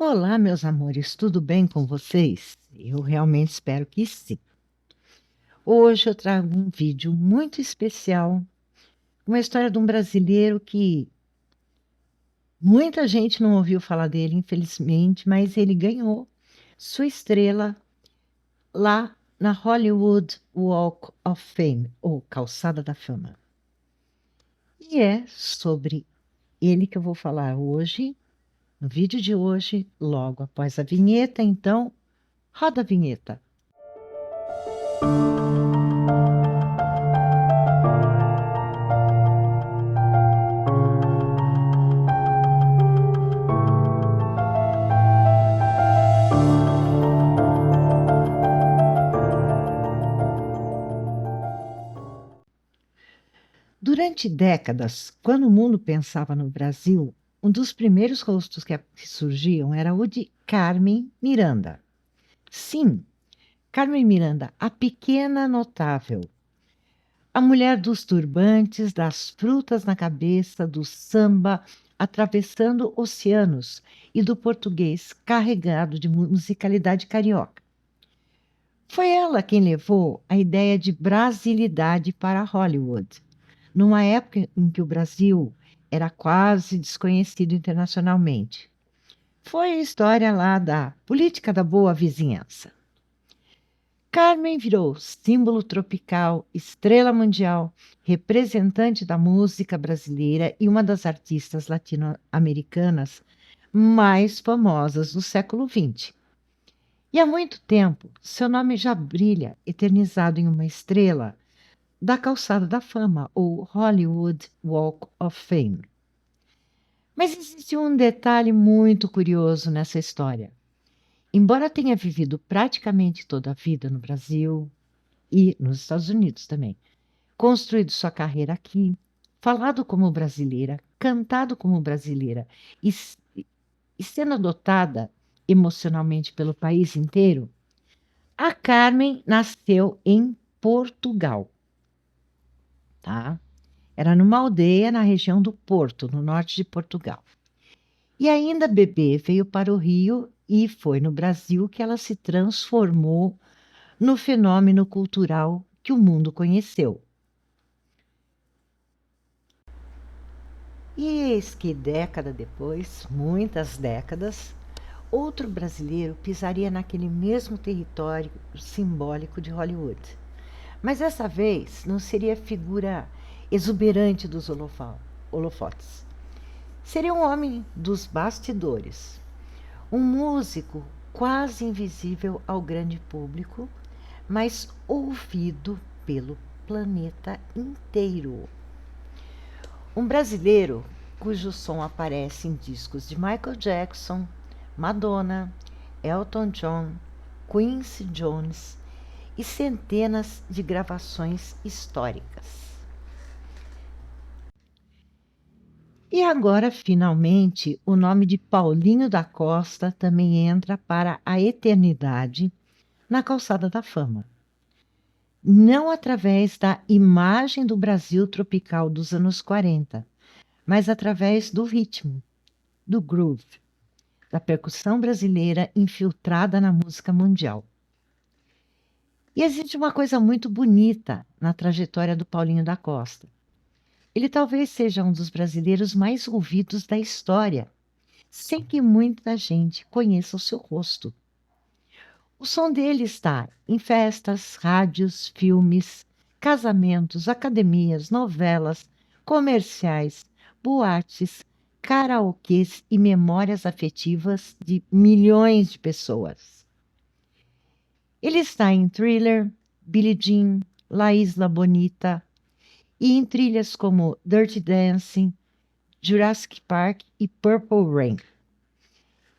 Olá, meus amores, tudo bem com vocês? Eu realmente espero que sim. Hoje eu trago um vídeo muito especial, uma história de um brasileiro que muita gente não ouviu falar dele, infelizmente, mas ele ganhou sua estrela lá na Hollywood Walk of Fame, ou Calçada da Fama. E é sobre ele que eu vou falar hoje, no vídeo de hoje, logo após a vinheta. Então, roda a vinheta. Durante décadas, quando o mundo pensava no Brasil, um dos primeiros rostos que surgiam era o de Carmen Miranda. Sim, Carmen Miranda, a pequena notável, a mulher dos turbantes, das frutas na cabeça, do samba atravessando oceanos e do português carregado de musicalidade carioca. Foi ela quem levou a ideia de brasilidade para Hollywood, numa época em que o Brasil era quase desconhecido internacionalmente. Foi a história lá da política da boa vizinhança. Carmen virou símbolo tropical, estrela mundial, representante da música brasileira e uma das artistas latino-americanas mais famosas do século XX. E há muito tempo, seu nome já brilha, eternizado em uma estrela da Calçada da Fama, ou Hollywood Walk of Fame. Mas existe um detalhe muito curioso nessa história. Embora tenha vivido praticamente toda a vida no Brasil e nos Estados Unidos também, construído sua carreira aqui, falado como brasileira, cantado como brasileira e sendo adotada emocionalmente pelo país inteiro, a Carmen nasceu em Portugal, tá? Era numa aldeia na região do Porto, no norte de Portugal. E ainda bebê veio para o Rio e foi no Brasil que ela se transformou no fenômeno cultural que o mundo conheceu. E eis que década depois, muitas décadas, outro brasileiro pisaria naquele mesmo território simbólico de Hollywood. Mas dessa vez não seria a figura exuberante dos holofotes. Seria um homem dos bastidores, um músico quase invisível ao grande público, mas ouvido pelo planeta inteiro. Um brasileiro cujo som aparece em discos de Michael Jackson, Madonna, Elton John, Quincy Jones e centenas de gravações históricas. E agora, finalmente, o nome de Paulinho da Costa também entra para a eternidade na Calçada da Fama. Não através da imagem do Brasil tropical dos anos 40, mas através do ritmo, do groove, da percussão brasileira infiltrada na música mundial. E existe uma coisa muito bonita na trajetória do Paulinho da Costa. Ele talvez seja um dos brasileiros mais ouvidos da história, sem que muita gente conheça o seu rosto. O som dele está em festas, rádios, filmes, casamentos, academias, novelas, comerciais, boates, karaokês e memórias afetivas de milhões de pessoas. Ele está em Thriller, Billie Jean, La Isla Bonita e em trilhas como Dirty Dancing, Jurassic Park e Purple Rain.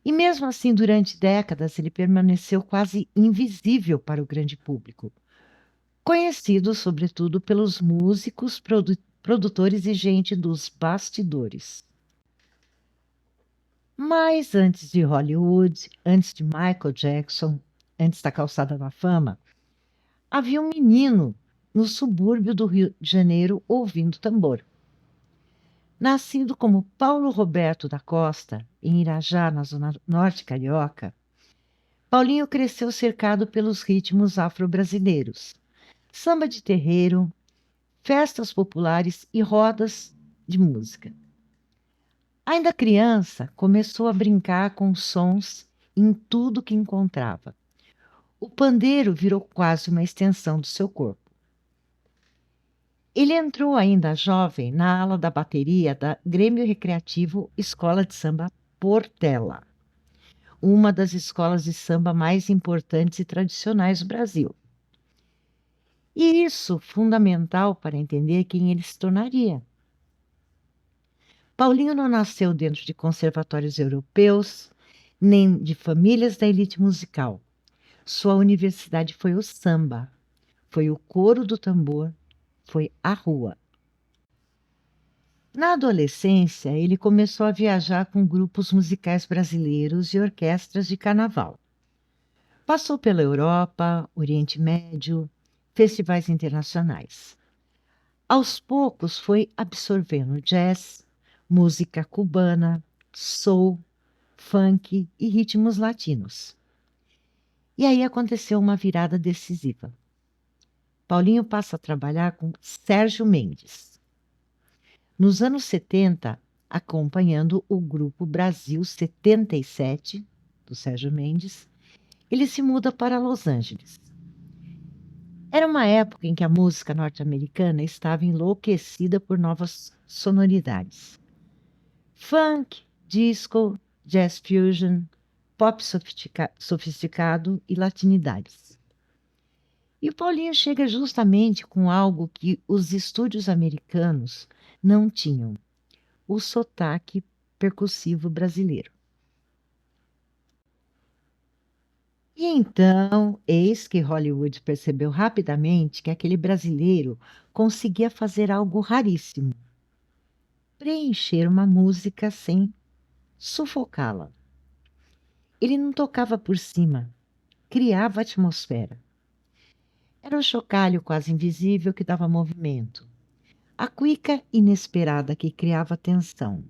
E mesmo assim, durante décadas, ele permaneceu quase invisível para o grande público, conhecido sobretudo pelos músicos, produtores e gente dos bastidores. Mas antes de Hollywood, antes de Michael Jackson, antes da Calçada da Fama, havia um menino no subúrbio do Rio de Janeiro ouvindo tambor. Nascido como Paulo Roberto da Costa, em Irajá, na zona norte carioca, Paulinho cresceu cercado pelos ritmos afro-brasileiros, samba de terreiro, festas populares e rodas de música. Ainda criança, começou a brincar com sons em tudo que encontrava. O pandeiro virou quase uma extensão do seu corpo. Ele entrou ainda jovem na ala da bateria da Grêmio Recreativo Escola de Samba Portela, uma das escolas de samba mais importantes e tradicionais do Brasil. E isso fundamental para entender quem ele se tornaria. Paulinho não nasceu dentro de conservatórios europeus, nem de famílias da elite musical. Sua universidade foi o samba, foi o coro do tambor, foi a rua. Na adolescência, ele começou a viajar com grupos musicais brasileiros e orquestras de carnaval. Passou pela Europa, Oriente Médio, festivais internacionais. Aos poucos foi absorvendo jazz, música cubana, soul, funk e ritmos latinos. E aí aconteceu uma virada decisiva. Paulinho passa a trabalhar com Sérgio Mendes. Nos anos 70, acompanhando o grupo Brasil 77, do Sérgio Mendes, ele se muda para Los Angeles. Era uma época em que a música norte-americana estava enlouquecida por novas sonoridades. Funk, disco, jazz fusion, pop sofisticado e latinidades. E o Paulinho chega justamente com algo que os estúdios americanos não tinham: o sotaque percussivo brasileiro. E então, eis que Hollywood percebeu rapidamente que aquele brasileiro conseguia fazer algo raríssimo: preencher uma música sem sufocá-la. Ele não tocava por cima, criava atmosfera. Era um chocalho quase invisível que dava movimento, a cuíca inesperada que criava tensão,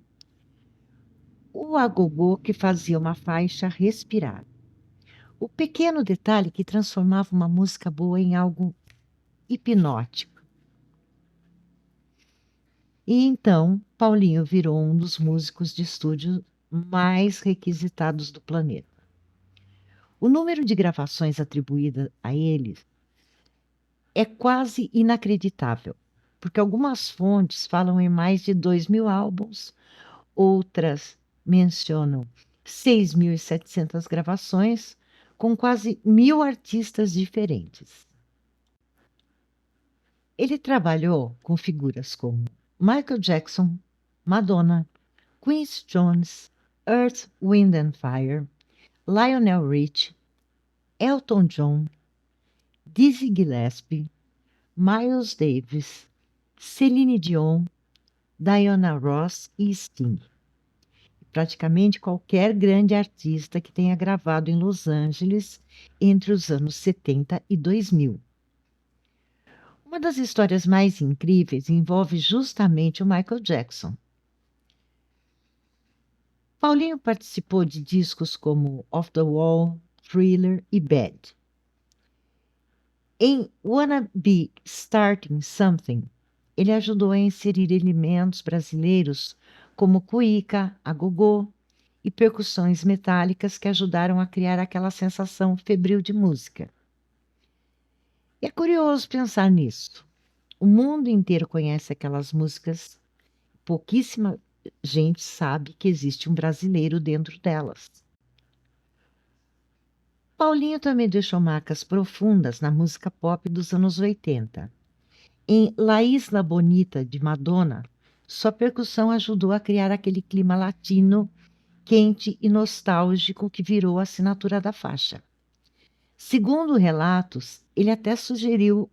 o agogô que fazia uma faixa respirar, o pequeno detalhe que transformava uma música boa em algo hipnótico. E então Paulinho virou um dos músicos de estúdio mais requisitados do planeta. O número de gravações atribuídas a ele é quase inacreditável, porque algumas fontes falam em mais de 2.000 álbuns, outras mencionam 6.700 gravações, com quase 1.000 artistas diferentes. Ele trabalhou com figuras como Michael Jackson, Madonna, Quincy Jones, Earth, Wind and Fire, Lionel Richie, Elton John, Dizzy Gillespie, Miles Davis, Celine Dion, Diana Ross e Sting. Praticamente qualquer grande artista que tenha gravado em Los Angeles entre os anos 70 e 2000. Uma das histórias mais incríveis envolve justamente o Michael Jackson. Paulinho participou de discos como Off the Wall, Thriller e Bad. Em Wanna Be Starting Something, ele ajudou a inserir elementos brasileiros como cuíca, agogô e percussões metálicas que ajudaram a criar aquela sensação febril de música. E é curioso pensar nisso. O mundo inteiro conhece aquelas músicas, pouquíssima gente sabe que existe um brasileiro dentro delas. Paulinho também deixou marcas profundas na música pop dos anos 80. Em La Isla Bonita, de Madonna, sua percussão ajudou a criar aquele clima latino, quente e nostálgico que virou a assinatura da faixa. Segundo relatos, ele até sugeriu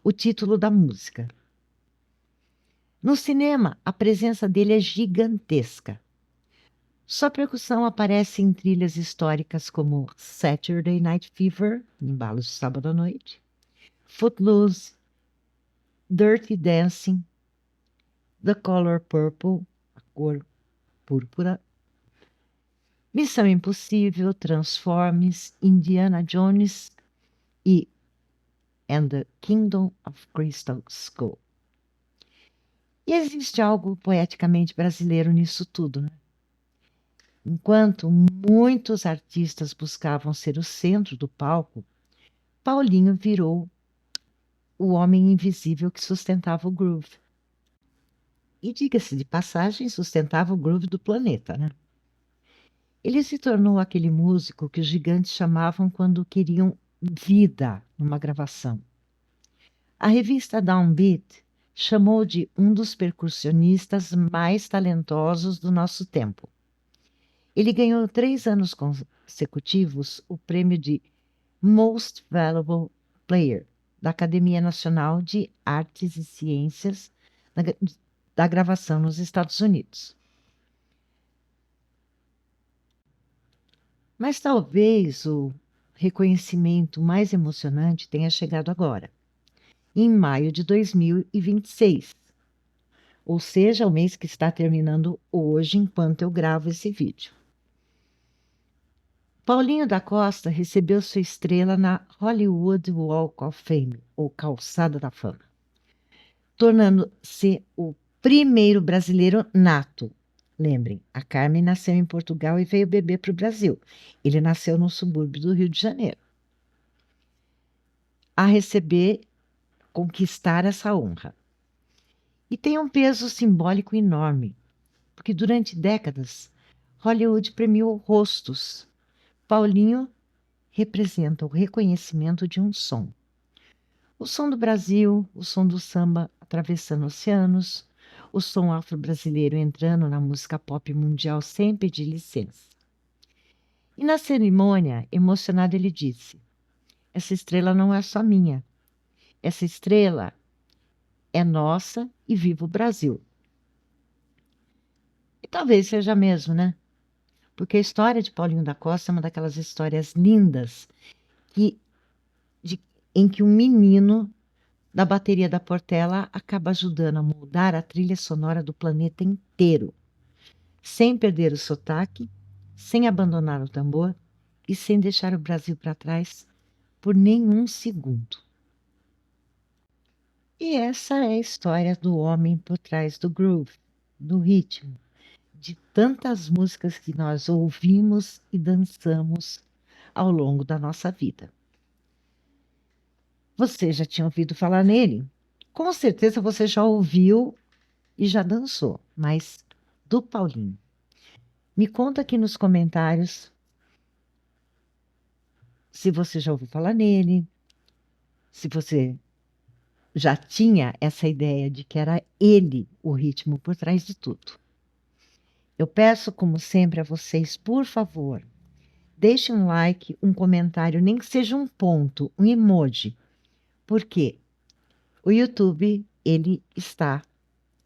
o título da música. No cinema, a presença dele é gigantesca. Sua percussão aparece em trilhas históricas como Saturday Night Fever, embalos de sábado à noite, Footloose, Dirty Dancing, The Color Purple, a cor Púrpura, Missão Impossível, Transformers, Indiana Jones e And the Kingdom of Crystal Skull. E existe algo poeticamente brasileiro nisso tudo, né? Enquanto muitos artistas buscavam ser o centro do palco, Paulinho virou o homem invisível que sustentava o groove. E diga-se de passagem, sustentava o groove do planeta, né? Ele se tornou aquele músico que os gigantes chamavam quando queriam vida numa gravação. A revista Downbeat chamou de um dos percussionistas mais talentosos do nosso tempo. Ele ganhou 3 anos consecutivos o prêmio de Most Valuable Player da Academia Nacional de Artes e Ciências da Gravação nos Estados Unidos. Mas talvez o reconhecimento mais emocionante tenha chegado agora, em maio de 2026, ou seja, o mês que está terminando hoje enquanto eu gravo esse vídeo. Paulinho da Costa recebeu sua estrela na Hollywood Walk of Fame, ou Calçada da Fama, tornando-se o primeiro brasileiro nato. Lembrem, a Carmen nasceu em Portugal e veio beber para o Brasil. Ele nasceu no subúrbio do Rio de Janeiro. A conquistar essa honra. E tem um peso simbólico enorme, porque durante décadas, Hollywood premiou rostos. Paulinho representa o reconhecimento de um som. O som do Brasil, o som do samba atravessando oceanos, o som afro-brasileiro entrando na música pop mundial sem pedir licença. E na cerimônia, emocionado, ele disse: essa estrela não é só minha. Essa estrela é nossa e viva o Brasil. E talvez seja mesmo, né? Porque a história de Paulinho da Costa é uma daquelas histórias lindas em que um menino da bateria da Portela acaba ajudando a moldar a trilha sonora do planeta inteiro, sem perder o sotaque, sem abandonar o tambor e sem deixar o Brasil para trás por nenhum segundo. E essa é a história do homem por trás do groove, do ritmo, de tantas músicas que nós ouvimos e dançamos ao longo da nossa vida. Você já tinha ouvido falar nele? Com certeza você já ouviu e já dançou, mas do Paulinho. Me conta aqui nos comentários se você já ouviu falar nele, se você já tinha essa ideia de que era ele o ritmo por trás de tudo. Eu peço, como sempre, a vocês, por favor, deixem um like, um comentário, nem que seja um ponto, um emoji, porque o YouTube, ele está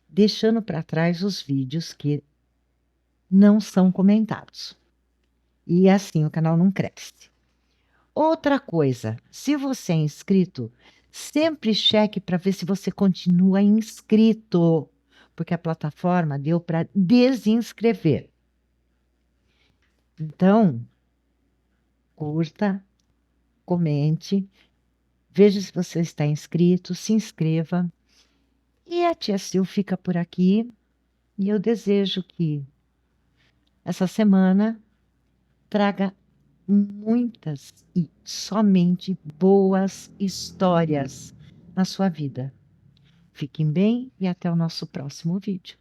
deixando para trás os vídeos que não são comentados. E assim o canal não cresce. Outra coisa, se você é inscrito, sempre cheque para ver se você continua inscrito, porque a plataforma deu para desinscrever. Então, curta, comente, veja se você está inscrito, se inscreva. E a tia Sil fica por aqui e eu desejo que essa semana traga muitas e somente boas histórias na sua vida. Fiquem bem e até o nosso próximo vídeo.